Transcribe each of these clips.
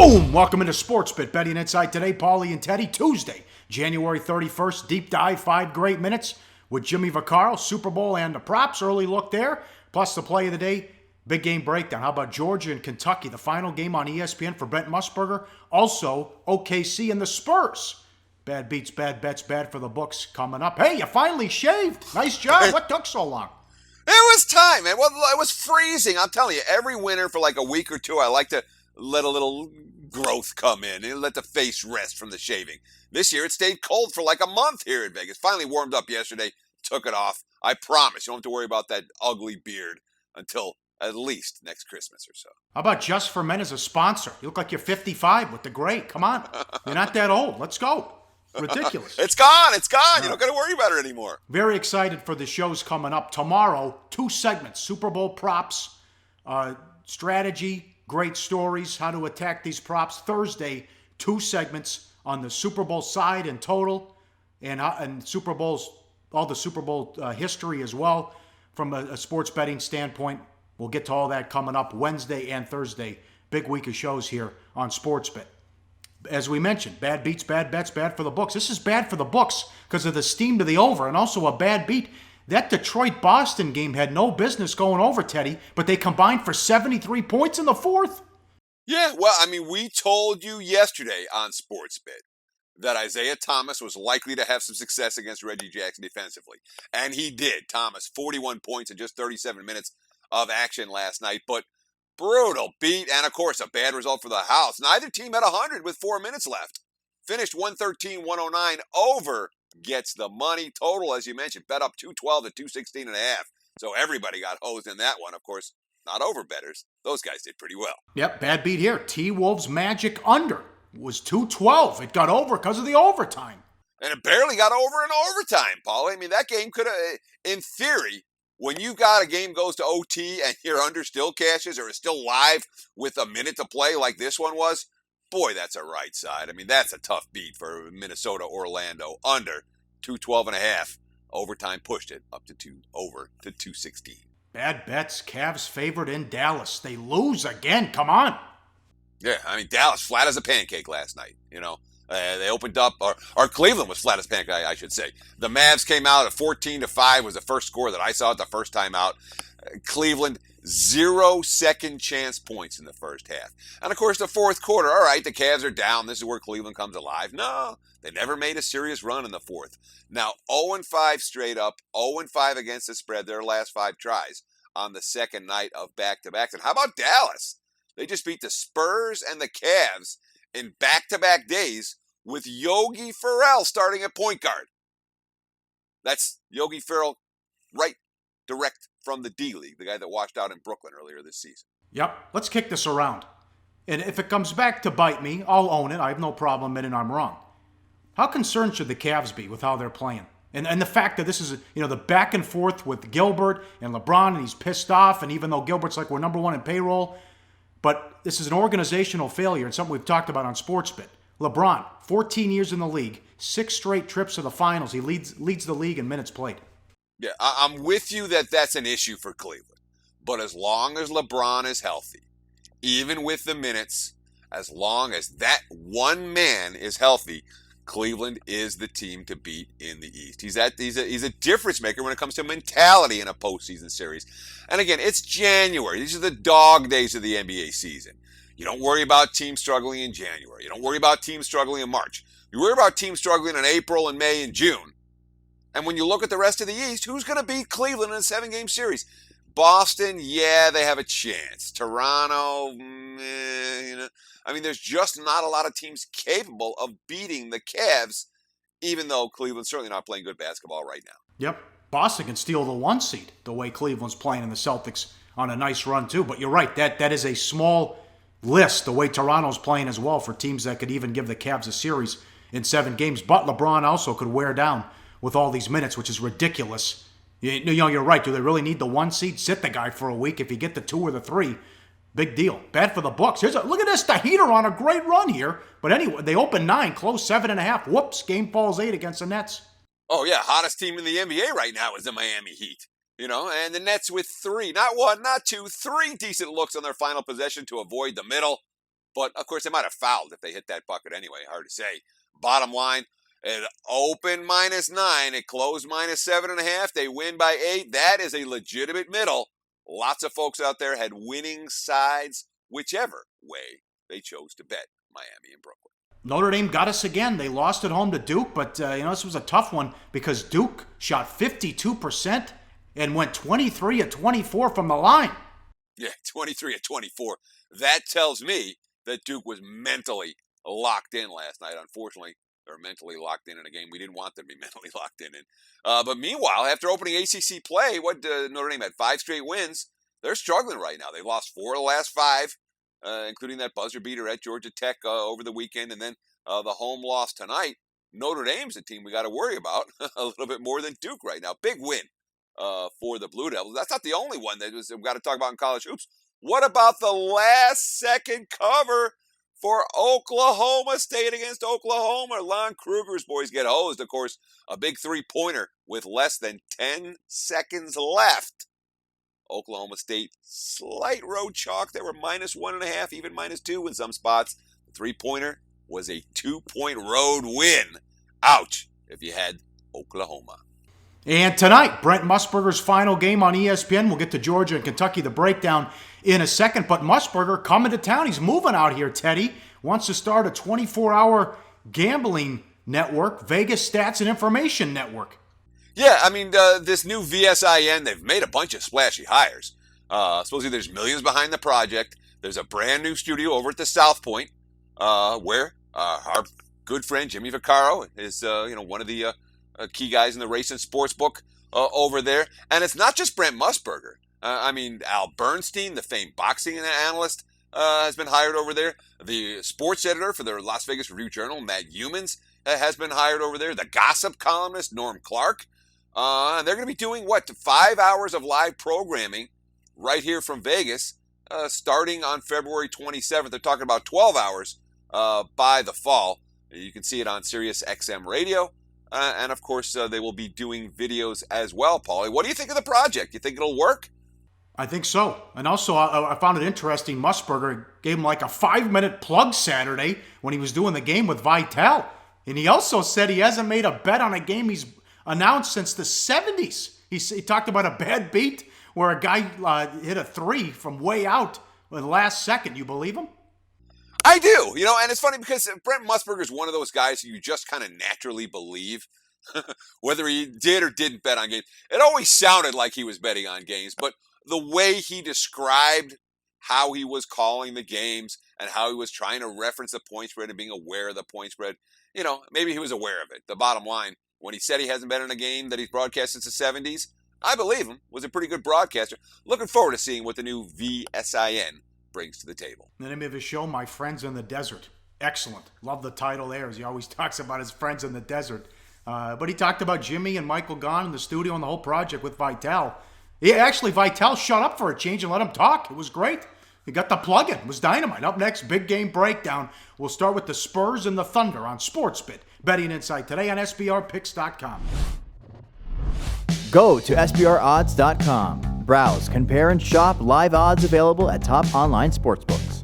Boom! Welcome into sportsBIT Betting Insight today. Pauly and Teddy, Tuesday, January 31st. Deep dive, 5 great minutes with Jimmy Vaccaro, Super Bowl and the props. Early look there, plus the play of the day. Big game breakdown. How about Georgia and Kentucky? The final game on ESPN for Brent Musburger. Also, OKC and the Spurs. Bad beats, bad bets, bad for the books coming up. Hey, you finally shaved. Nice job. What took so long? It was time, man. Well, it was freezing. I'm telling you, every winter for like a week or two, I like to let a little growth come in and let the face rest from the shaving. This year, it stayed cold for like a month here in Vegas. Finally warmed up yesterday, took it off. I promise you don't have to worry about that ugly beard until at least next Christmas or so. How about Just for Men as a sponsor? You look like you're 55 with the gray. Come on. You're not that old. Let's go. Ridiculous. It's gone. It's gone. You don't got to worry about it anymore. Very excited for the shows coming up. Tomorrow, 2 segments. Super Bowl props, strategy, great stories, how to attack these props. Thursday, 2 segments on the Super Bowl side and total, and Super Bowls, all the Super Bowl history as well from a sports betting standpoint. We'll get to all that coming up Wednesday and Thursday. Big week of shows here on sportsBIT. As we mentioned, bad beats, bad bets, bad for the books. This is bad for the books because of the steam to the over, and also a bad beat. That Detroit-Boston game had no business going over, Teddy, but they combined for 73 points in the fourth. Yeah, well, I mean, we told you yesterday on sportsBIT that Isaiah Thomas was likely to have some success against Reggie Jackson defensively. And he did. Thomas, 41 points in just 37 minutes of action last night. But brutal beat, and of course, a bad result for the house. Neither team had 100 with 4 minutes left. Finished 113-109 over. Gets the money. Total, as you mentioned, bet up 212 to 216.5. So everybody got hosed in that one. Of course, not over bettors. Those guys did pretty well. Yep, bad beat here. T-Wolves Magic under was 212. It got over because of the overtime. And it barely got over in overtime, Pauly. I mean, that game could have, in theory, when you got a game goes to OT and your under still cashes or is still live with a minute to play like this one was, boy, that's a right side. I mean, that's a tough beat for Minnesota, Orlando. Under 212.5. Overtime pushed it up to over to 216. Bad bets. Cavs favored in Dallas. They lose again. Come on. Yeah, I mean, Dallas flat as a pancake last night. You know, they opened up, or Cleveland was flat as a pancake, I should say. The Mavs came out at 14-5 was the first score that I saw it the first time out. Cleveland, 0 second chance points in the first half. And of course, the fourth quarter, all right, the Cavs are down. This is where Cleveland comes alive. No, they never made a serious run in the fourth. Now, 0-5 straight up, 0-5 against the spread, their last 5 tries on the second night of back-to-backs. And how about Dallas? They just beat the Spurs and the Cavs in back-to-back days with Yogi Ferrell starting at point guard. That's Yogi Ferrell, right, direct from the D-League, the guy that washed out in Brooklyn earlier this season. Yep, let's kick this around. And if it comes back to bite me, I'll own it. I have no problem admitting I'm wrong. How concerned should the Cavs be with how they're playing? And the fact that this is, the back and forth with Gilbert and LeBron, and he's pissed off, and even though Gilbert's like, we're number 1 in payroll, but this is an organizational failure and something we've talked about on sportsBIT. LeBron, 14 years in the league, 6 straight trips to the finals. He leads the league in minutes played. Yeah, I'm with you that that's an issue for Cleveland. But as long as LeBron is healthy, even with the minutes, as long as that one man is healthy, Cleveland is the team to beat in the East. He's a difference maker when it comes to mentality in a postseason series. And again, it's January. These are the dog days of the NBA season. You don't worry about teams struggling in January. You don't worry about teams struggling in March. You worry about teams struggling in April and May and June. And when you look at the rest of the East, who's going to beat Cleveland in a 7-game series? Boston, yeah, they have a chance. Toronto, I mean, there's just not a lot of teams capable of beating the Cavs, even though Cleveland's certainly not playing good basketball right now. Yep. Boston can steal the 1 seed the way Cleveland's playing, and the Celtics on a nice run too. But you're right, that is a small list, the way Toronto's playing as well, for teams that could even give the Cavs a series in 7 games. But LeBron also could wear down with all these minutes, which is ridiculous. You're right. Do they really need the 1 seed? Sit the guy for a week. If you get the 2 or the 3, big deal. Bad for the books. Look at this. The Heat are on a great run here. But anyway, they open 9, close 7.5. Whoops, game falls 8 against the Nets. Oh, yeah, hottest team in the NBA right now is the Miami Heat. And the Nets with 3, not 1, not 2, 3 decent looks on their final possession to avoid the middle. But, of course, they might have fouled if they hit that bucket anyway. Hard to say. Bottom line, it opened -9. It closed -7.5. They win by 8. That is a legitimate middle. Lots of folks out there had winning sides, whichever way they chose to bet Miami and Brooklyn. Notre Dame got us again. They lost at home to Duke, but this was a tough one because Duke shot 52% and went 23 of 24 from the line. Yeah, 23 of 24. That tells me that Duke was mentally locked in last night. Unfortunately, they were mentally locked in a game we didn't want them to be mentally locked in. But meanwhile, after opening ACC play, Notre Dame had 5 straight wins. They're struggling right now. They lost 4 of the last 5, including that buzzer beater at Georgia Tech over the weekend, and then the home loss tonight. Notre Dame's a team we got to worry about a little bit more than Duke right now. Big win for the Blue Devils. That's not the only one that we've got to talk about in college hoops. What about the last-second cover for Oklahoma State against Oklahoma? Lon Kruger's boys get hosed. Of course, a big three-pointer with less than 10 seconds left. Oklahoma State, slight road chalk. They were -1.5, even -2 in some spots. The three-pointer was a 2-point road win. Ouch, if you had Oklahoma. And tonight, Brent Musburger's final game on ESPN. We'll get to Georgia and Kentucky, the breakdown in a second. But Musburger coming to town. He's moving out here, Teddy. Wants to start a 24-hour gambling network, Vegas Stats and Information Network. Yeah, I mean, this new VSIN, they've made a bunch of splashy hires. Supposedly there's millions behind the project. There's a brand new studio over at the South Point where our good friend Jimmy Vaccaro is one of the key guys in the race and sports book over there. And it's not just Brent Musburger. Al Bernstein, the famed boxing analyst, has been hired over there. The sports editor for the Las Vegas Review-Journal, Matt Humans, has been hired over there. The gossip columnist, Norm Clark. And they're going to be doing, 5 hours of live programming right here from Vegas, starting on February 27th. They're talking about 12 hours by the fall. You can see it on Sirius XM Radio. And, of course, they will be doing videos as well, Pauly. What do you think of the project? You think it'll work? I think so. And also, I found it interesting, Musburger gave him like a 5-minute plug Saturday when he was doing the game with Vitale. And he also said he hasn't made a bet on a game he's announced since the 70s. He talked about a bad beat where a guy hit a 3 from way out in the last second. You believe him? I do, and it's funny because Brent Musburger is one of those guys who you just kind of naturally believe, whether he did or didn't bet on games. It always sounded like he was betting on games, but the way he described how he was calling the games and how he was trying to reference the point spread and being aware of the point spread, maybe he was aware of it. The bottom line, when he said he hasn't bet on a game that he's broadcast since the 70s, I believe him. Was a pretty good broadcaster. Looking forward to seeing what the new VSIN brings to the table. The name of his show, My Friends in the Desert. Excellent. Love the title there, as he always talks about his friends in the desert. But he talked about Jimmy and Michael Gahn in the studio and the whole project with Vitale. Vitale shut up for a change and let him talk. It was great. He got the plug-in. It was dynamite. Up next, big game breakdown. We'll start with the Spurs and the Thunder on sportsBIT. Betting Insight today on SBRpicks.com. Go to SBRodds.com. Browse, compare, and shop live odds available at top online sportsbooks.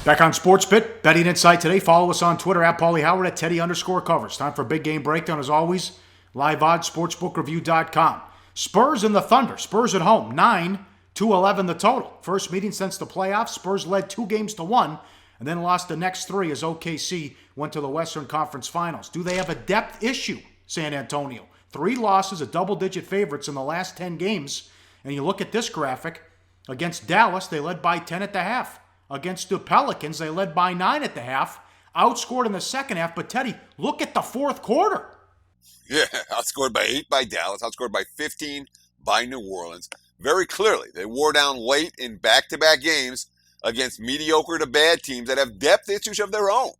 Back on sportsBIT, Betting Insight today. Follow us on Twitter at Pauly Howard at Teddy_covers. Time for big game breakdown as always. Live odds, sportsbookreview.com. Spurs and the Thunder. Spurs at home, 9-11 the total. First meeting since the playoffs. Spurs led 2-1 and then lost the next 3 as OKC went to the Western Conference Finals. Do they have a depth issue, San Antonio? 3 losses, a double-digit favorites in the last 10 games. And you look at this graphic. Against Dallas, they led by 10 at the half. Against the Pelicans, they led by 9 at the half. Outscored in the second half. But, Teddy, look at the fourth quarter. Yeah, outscored by 8 by Dallas. Outscored by 15 by New Orleans. Very clearly, they wore down late in back-to-back games against mediocre to bad teams that have depth issues of their own.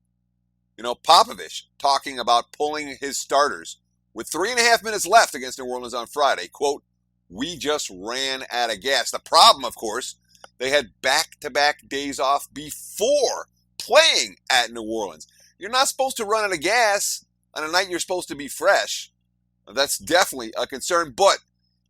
Popovich talking about pulling his starters with 3.5 minutes left against New Orleans on Friday. Quote, "We just ran out of gas." The problem, of course, they had back-to-back days off before playing at New Orleans. You're not supposed to run out of gas on a night you're supposed to be fresh. That's definitely a concern. But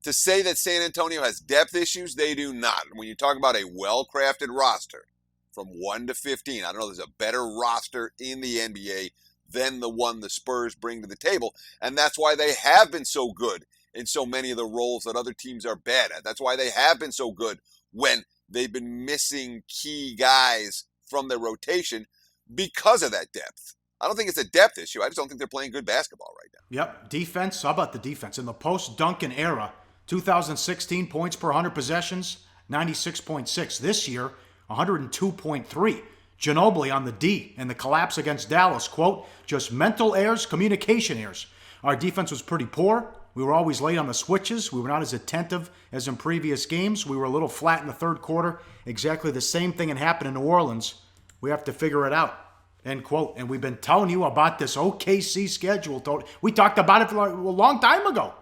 to say that San Antonio has depth issues, they do not. When you talk about a well-crafted roster, from 1 to 15. I don't know, there's a better roster in the NBA than the one the Spurs bring to the table. And that's why they have been so good in so many of the roles that other teams are bad at. That's why they have been so good when they've been missing key guys from their rotation because of that depth. I don't think it's a depth issue. I just don't think they're playing good basketball right now. Yep. Defense. How about the defense? In the post-Duncan era, 2016 points per 100 possessions, 96.6. This year, 102.3. Ginobili on the D and the collapse against Dallas, quote, just mental errors, communication errors. Our defense was pretty poor. We were always late on the switches. We were not as attentive as in previous games. We were a little flat in the third quarter. Exactly the same thing had happened in New Orleans. We have to figure it out, end quote. And we've been telling you about this OKC schedule. We talked about it a long time ago.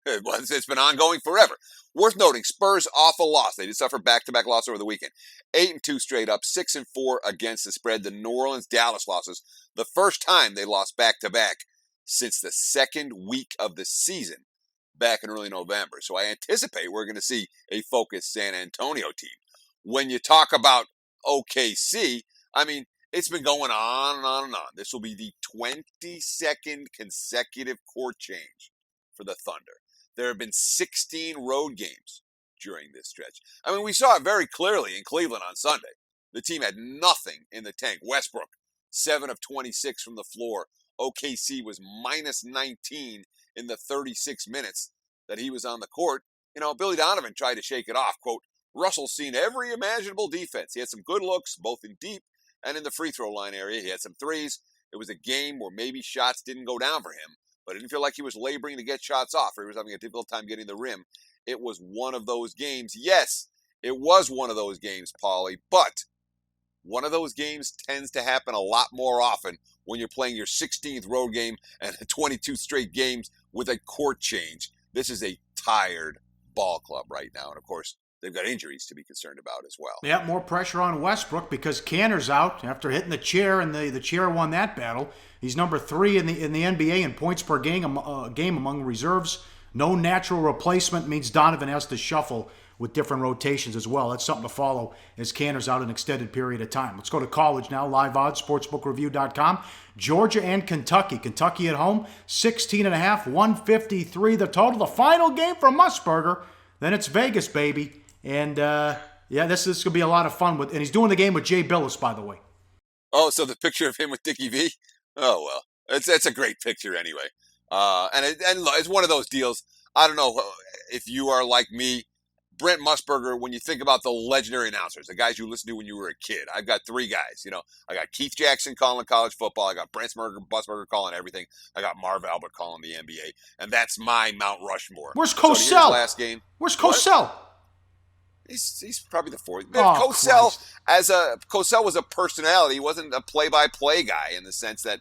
It's been ongoing forever. Worth noting, Spurs off a loss. They did suffer back-to-back loss over the weekend. 8-2 straight up, 6-4 against the spread. The New Orleans-Dallas losses, the first time they lost back-to-back since the second week of the season back in early November. So I anticipate we're going to see a focused San Antonio team. When you talk about OKC, I mean, it's been going on and on and on. This will be the 22nd consecutive court change for the Thunder. There have been 16 road games during this stretch. I mean, we saw it very clearly in Cleveland on Sunday. The team had nothing in the tank. Westbrook, 7 of 26 from the floor. OKC was minus 19 in the 36 minutes that he was on the court. You know, Billy Donovan tried to shake it off. Quote, Russell's seen every imaginable defense. He had some good looks, both in deep and in the free throw line area. He had some threes. It was a game where maybe shots didn't go down for him, but it didn't feel like he was laboring to get shots off or he was having a difficult time getting the rim. It was one of those games. Yes, it was one of those games, Pauly, but one of those games tends to happen a lot more often when you're playing your 16th road game and 22 straight games with a court change. This is a tired ball club right now. And, of course, they've got injuries to be concerned about as well. Yeah, more pressure on Westbrook because Canner's out after hitting the chair, and the chair won that battle. He's number 3 in the NBA in points per game among reserves. No natural replacement means Donovan has to shuffle with different rotations as well. That's something to follow as Canner's out an extended period of time. Let's go to college now. Live odds, sportsbookreview.com. Georgia and Kentucky. Kentucky at home, 16.5, 153 the total. The final game for Musburger. Then it's Vegas, baby. And, this is going to be a lot of fun. And he's doing the game with Jay Billis, by the way. Oh, so the picture of him with Dickie V? Oh, well, it's a great picture anyway. And it's one of those deals. I don't know if you are like me, Brent Musburger, when you think about the legendary announcers, the guys you listened to when you were a kid. I've got 3 guys. You know, I got Keith Jackson calling college football. I got Brent Musburger calling everything. I got Marv Albert calling the NBA. And that's my Mount Rushmore. Where's Cosell? So last game. Where's Cosell? He's probably the 4th. Oh, Cosell was a personality. He wasn't a play-by-play guy in the sense that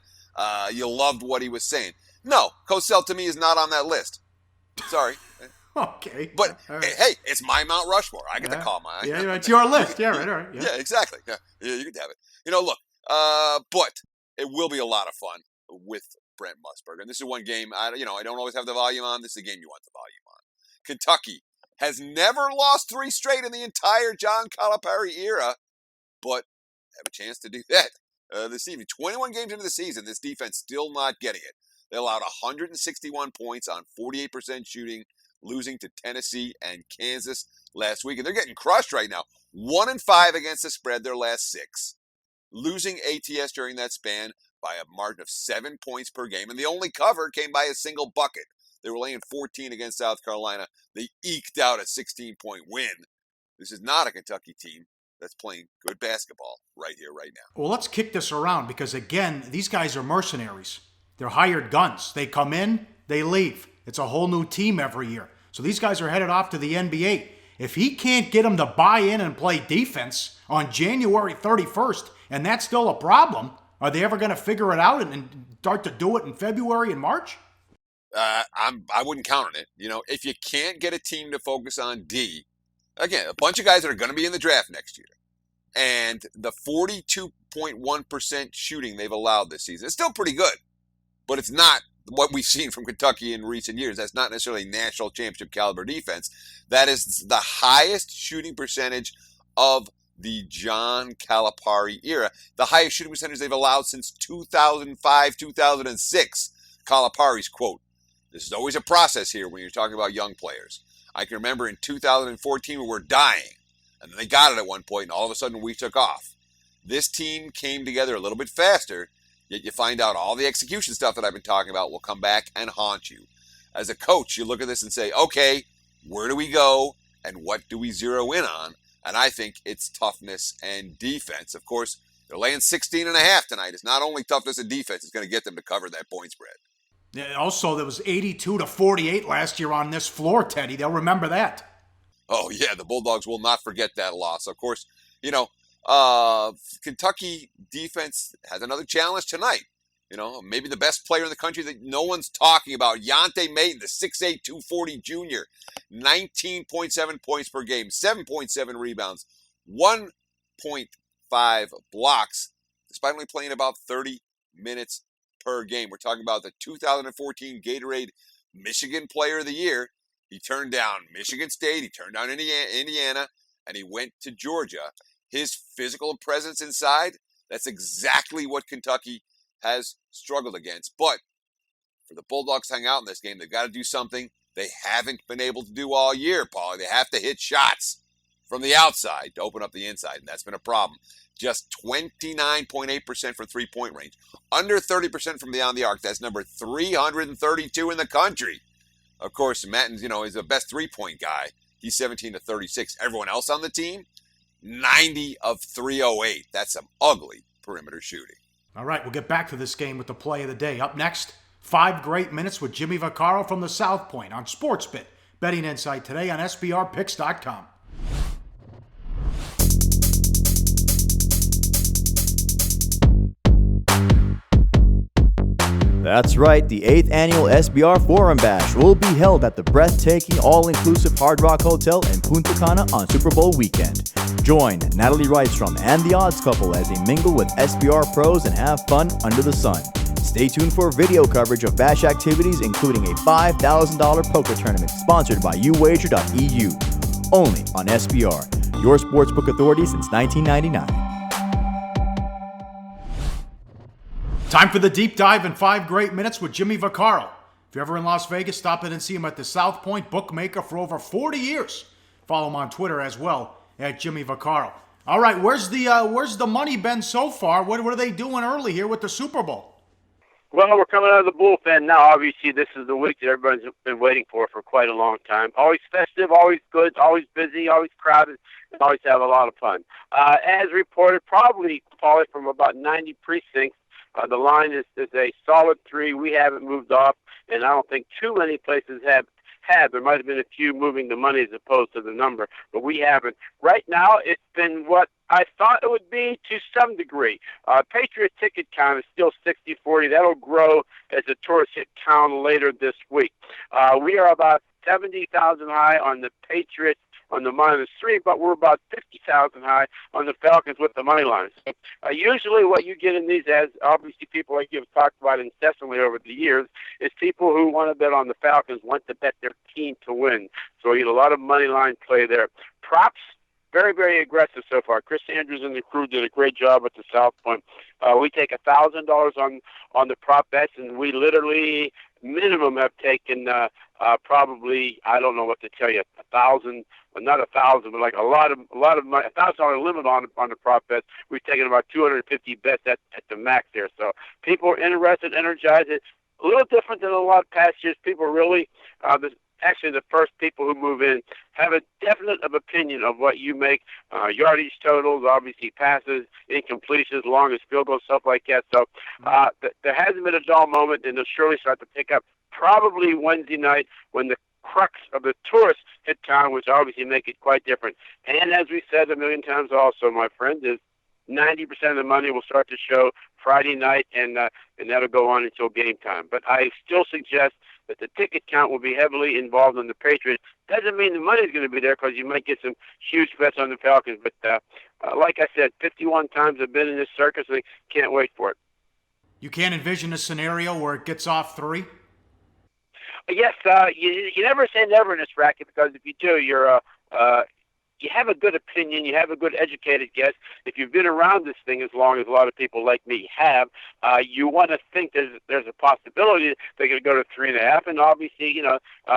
you loved what he was saying. No, Cosell to me is not on that list. Sorry. Okay. But, right. hey, it's my Mount Rushmore. I get to call mine. Yeah, it's your list. Yeah, right, all right. Yeah, exactly. Yeah, you can have it. You know, look, but it will be a lot of fun with Brent Musburger. And this is one game, I don't always have the volume on. This is a game you want the volume on. Kentucky has never lost 3 straight in the entire John Calipari era, but have a chance to do that this evening. 21 games into the season, this defense still not getting it. They allowed 161 points on 48% shooting, losing to Tennessee and Kansas last week. And they're getting crushed right now. 1-5 against the spread their last 6. Losing ATS during that span by a margin of 7 points per game. And the only cover came by a single bucket. They were laying 14 against South Carolina. They eked out a 16-point win. This is not a Kentucky team that's playing good basketball right here, right now. Well, let's kick this around because, again, these guys are mercenaries. They're hired guns. They come in, they leave. It's a whole new team every year. So these guys are headed off to the NBA. If he can't get them to buy in and play defense on January 31st, and that's still a problem, are they ever going to figure it out and start to do it in February and March? I wouldn't count on it. You know, if you can't get a team to focus on D, again, a bunch of guys that are going to be in the draft next year, and the 42.1% shooting they've allowed this season, it's still pretty good, but it's not what we've seen from Kentucky in recent years. That's not necessarily national championship caliber defense. That is the highest shooting percentage of the John Calipari era. The highest shooting percentage they've allowed since 2005, 2006. Calipari's quote, "This is always a process here when you're talking about young players. I can remember in 2014 we were dying, and then they got it at one point, and all of a sudden we took off. This team came together a little bit faster, yet you find out all the execution stuff that I've been talking about will come back and haunt you. As a coach, you look at this and say, okay, where do we go, and what do we zero in on? And I think it's toughness and defense. Of course, they're laying 16.5 tonight. It's not only toughness and defense, it's going to get them to cover that point spread." Yeah, also, there was 82-48 last year on this floor, Teddy. They'll remember that. Oh, yeah, the Bulldogs will not forget that loss. Of course, Kentucky defense has another challenge tonight. Maybe the best player in the country that no one's talking about, Yante Mayton, the 6'8", 240 junior, 19.7 points per game, 7.7 rebounds, 1.5 blocks, despite only playing about 30 minutes per game. We're talking about the 2014 Gatorade Michigan Player of the Year. He turned down Michigan State, he turned down Indiana, and he went to Georgia. His physical presence inside, that's exactly what Kentucky has struggled against. But for the Bulldogs to hang out in this game, they've got to do something they haven't been able to do all year, Pauly. They have to hit shots from the outside to open up the inside, and that's been a problem. Just 29.8% for three-point range. Under 30% from beyond the arc. That's number 332 in the country. Of course, Matten's, is the best three-point guy. He's 17-36. Everyone else on the team, 90 of 308. That's some ugly perimeter shooting. All right, we'll get back to this game with the play of the day. Up next, 5 great minutes with Jimmy Vaccaro from the South Point on sportsBIT. Betting insight today on SBRpicks.com. That's right, the 8th annual SBR Forum Bash will be held at the breathtaking all-inclusive Hard Rock Hotel in Punta Cana on Super Bowl weekend. Join Natalie Rydstrom and the Odds Couple as they mingle with SBR pros and have fun under the sun. Stay tuned for video coverage of Bash activities, including a $5,000 poker tournament sponsored by uwager.eu. Only on SBR, your sportsbook authority since 1999. Time for the deep dive in 5 great minutes with Jimmy Vaccaro. If you're ever in Las Vegas, stop in and see him at the South Point, bookmaker for over 40 years. Follow him on Twitter as well at Jimmy Vaccaro. All right, where's the money been so far? What are they doing early here with the Super Bowl? Well, we're coming out of the bullpen now. Obviously, this is the week that everybody's been waiting for quite a long time. Always festive, always good, always busy, always crowded, and always have a lot of fun. As reported, probably from about 90 precincts, the line is a solid 3. We haven't moved off, and I don't think too many places have. There might have been a few moving the money as opposed to the number, but we haven't. Right now, it's been what I thought it would be to some degree. Patriot ticket count is still 60-40. That'll grow as the tourists hit town later this week. We are about 70,000 high on the Patriots on the -3, but we're about 50,000 high on the Falcons with the money line. So, usually what you get in these, as obviously people like you have talked about incessantly over the years, is people who want to bet on the Falcons want to bet their team to win. So you get a lot of money line play there. Props, very, very aggressive so far. Chris Andrews and the crew did a great job at the South Point. We take $1,000 on the prop bets, and we literally minimum have taken probably, I don't know what to tell you, 1,000, not 1,000, but like a lot of money, $1,000 limit on the prop bets. We've taken about 250 bets at the max there. So people are interested, energized. It's a little different than a lot of past years. People really, actually the first people who move in have a definite of opinion of what you make, yardage totals, obviously passes, incompletions, longest field goals, stuff like that. So there hasn't been a dull moment, and they'll surely start to pick up probably Wednesday night when the crux of the tourists hit town, which obviously make it quite different. And as we said a million times also, my friend, is 90% of the money will start to show Friday night, and that'll go on until game time. But I still suggest that the ticket count will be heavily involved in the Patriots. Doesn't mean the money's going to be there, because you might get some huge bets on the Falcons. But like I said, 51 times I've been in this circus, and I can't wait for it. You can't envision a scenario where it gets off 3? Yes, you never say never in this racket, because if you do, you're you have a good opinion, you have a good educated guess. If you've been around this thing as long as a lot of people like me have, you want to think there's a possibility they're going to go to 3.5, and obviously,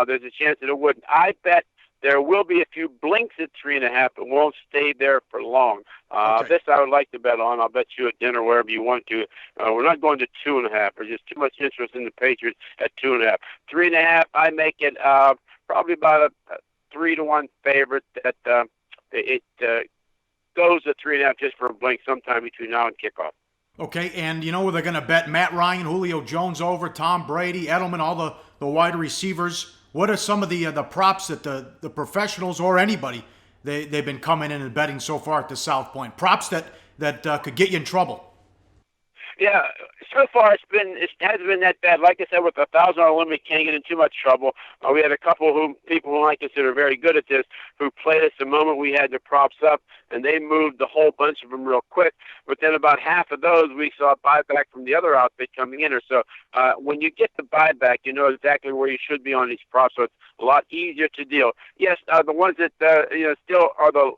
there's a chance that it wouldn't. I bet there will be a few blinks at 3.5, but won't stay there for long. Okay. This I would like to bet on. I'll bet you at dinner wherever you want to. We're not going to 2.5. There's just too much interest in the Patriots at 2.5. 3.5, I make it probably about a 3-1 favorite. That it goes to 3.5 just for a blink sometime between now and kickoff. Okay, and you know where they're going to bet Matt Ryan, Julio Jones over, Tom Brady, Edelman, all the wide receivers. What are some of the props that the professionals or anybody they've been coming in and betting so far at the South Point? Props that could get you in trouble. Yeah, so far it hasn't been that bad. Like I said, with the $1,000 limit, can't get in too much trouble. We had a couple people who I consider very good at this who played us the moment we had the props up, and they moved the whole bunch of them real quick. But then about half of those we saw buyback from the other outfit coming in. Or so when you get the buyback, you know exactly where you should be on these props. So it's a lot easier to deal. Yes, the ones that still are the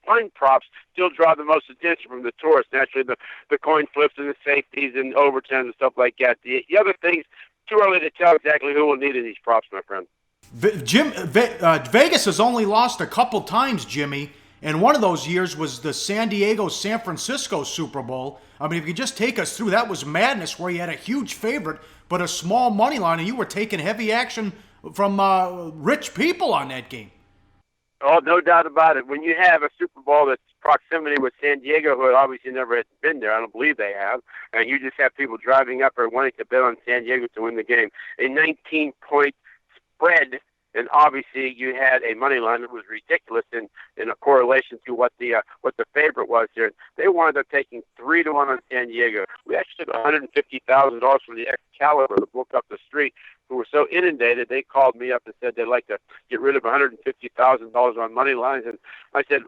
fun props still draw the most attention from the tourists. Naturally, the coin flips and the safeties and overtimes and stuff like that. The other things, too early to tell exactly who will need in these props, my friend. Vegas has only lost a couple times, Jimmy, and one of those years was the San Diego-San Francisco Super Bowl. I mean, if you could just take us through, that was madness where you had a huge favorite but a small money line, and you were taking heavy action from rich people on that game. Oh, no doubt about it. When you have a Super Bowl that's proximity with San Diego, who obviously never has been there, I don't believe they have, and you just have people driving up or wanting to bet on San Diego to win the game. A 19-point spread, and obviously you had a money line that was ridiculous in a correlation to what the favorite was here. They wound up taking 3-1 on San Diego. We actually took $150,000 from the Excalibur, the book up the street, who were so inundated, they called me up and said they'd like to get rid of $150,000 on money lines. And I said,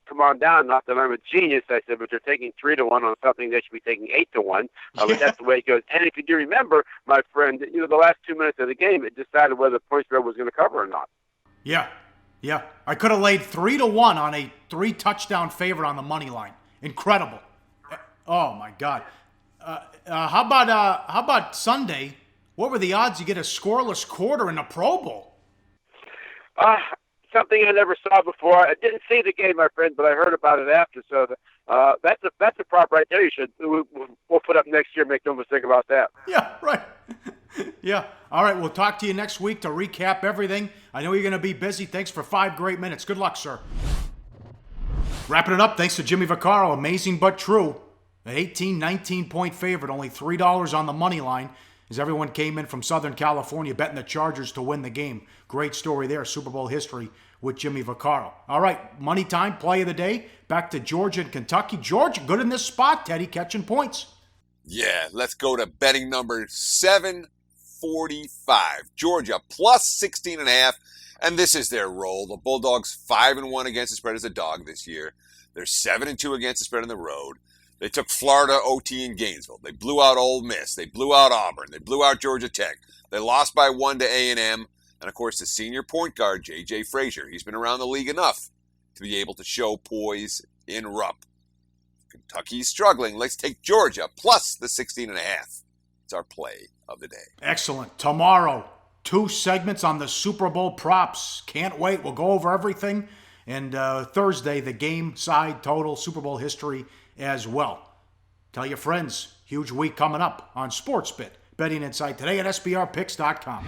come on down. Not that I'm a genius. I said, but they're taking 3-1 on something they should be taking 8-1. But that's the way it goes. And if you do remember, my friend, the last 2 minutes of the game, it decided whether the point spread was going to cover or not. Yeah. I could have laid 3-1 on a 3-touchdown favorite on the money line. Incredible. Oh my God. How about Sunday? What were the odds you get a scoreless quarter in a Pro Bowl? Something I never saw before. I didn't see the game, my friend, but I heard about it after. So that's a prop right there. We'll put up next year. Make no mistake about that. Yeah, right. Yeah. All right. We'll talk to you next week to recap everything. I know you're going to be busy. Thanks for 5 great minutes. Good luck, sir. Wrapping it up. Thanks to Jimmy Vaccaro. Amazing but true. An 19-point favorite. Only $3 on the money line. As everyone came in from Southern California betting the Chargers to win the game. Great story there, Super Bowl history with Jimmy Vaccaro. All right, money time, play of the day. Back to Georgia and Kentucky. Georgia, good in this spot, Teddy, catching points. Yeah, let's go to betting number 745. Georgia plus 16.5, and this is their roll. The Bulldogs 5-1 against the spread as a dog this year. They're 7-2 against the spread on the road. They took Florida OT in Gainesville. They blew out Ole Miss. They blew out Auburn. They blew out Georgia Tech. They lost by 1 to A&M. And, of course, the senior point guard, J.J. Frazier. He's been around the league enough to be able to show poise in Rupp. Kentucky's struggling. Let's take Georgia plus the 16.5. It's our play of the day. Excellent. Tomorrow, 2 segments on the Super Bowl props. Can't wait. We'll go over everything. And Thursday, the game side total Super Bowl history as well. Tell your friends, huge week coming up on sportsBIT. Betting Insight today at SBRpicks.com.